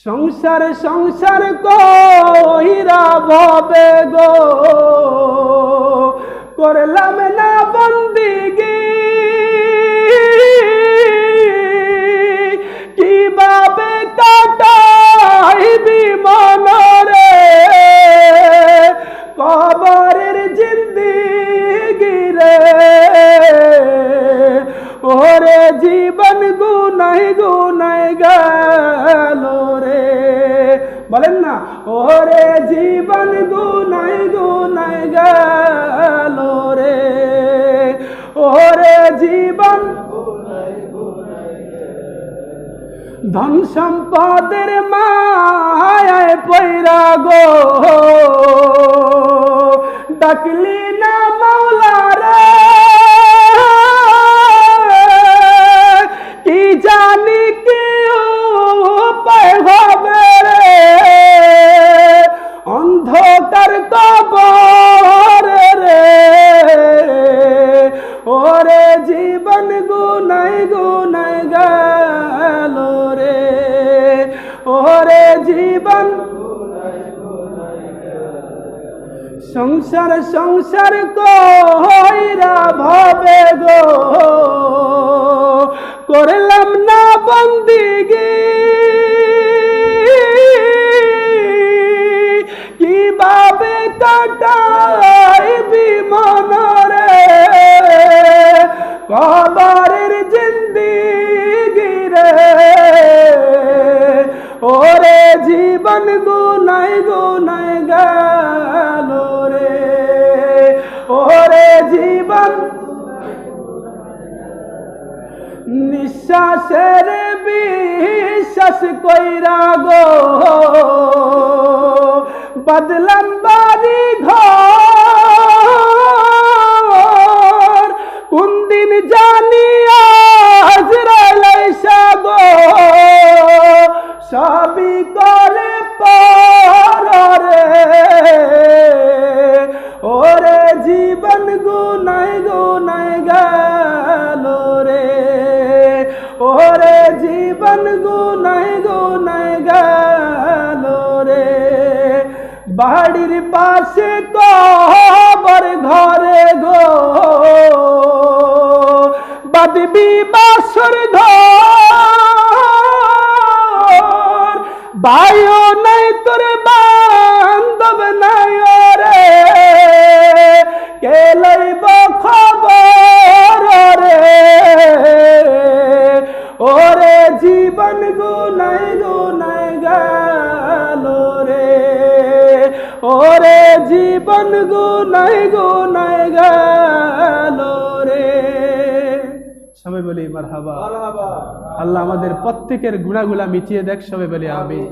সংসার সংসার কইরা ভবে গো করলাম না বন্দিগি, কিভাবে কাটাইবি মনরে কবরের জিন্দিগি রে। ওরে জীবন গুনাই গুনাই গেল রে, বলেন না, ওরে জীবন গুনাই গুনাই গেল রে, ওরে জীবন ধন সম্পদের মায়ায় পয়রা গো ডাকলি না মাওলা রে, কি জানি কি উপায় হবে রে অন্ধকার কবর রে। ওরে জীবন গুনাই গুনাই গেল রে, ওরে জীবন সংসার সংসার কইরা ভবে গো করলাম না বন্দিগি, কিভাবে কাটাইবি মনরে কবরের জিন্দিগি রে। ওরে জীবন গুনাই গুনাই গেল রে, ওরে জীবন নিঃশ্বাসের বিশ্বাস কইরা গো বদলাম বাড়ি ঘর, কোন দিন জানি আজরাইল আইসা গো সবই করে পর রে। ওরে জীবন গুনাই গুনাই গেল রে, ওরে জীবন গুনাই গুনাই গেল রে। বাড়ির পাশে কবর ঘরে গো বাঁধবি বাসর ঘর, ভাইও নাই তোর বান্ধব নাই রে, কে লইব খবর রে। ওরে জীবন গুনাই গুনাই গেল রে, ওরে জীবন গুনাই গুনাই গেল রে। সবাই বলি মারহাবা। আল্লাহ আমাদের প্রত্যেকের গুনাহগুলা মিটিয়ে দেখ, সবাই বলি আমিন।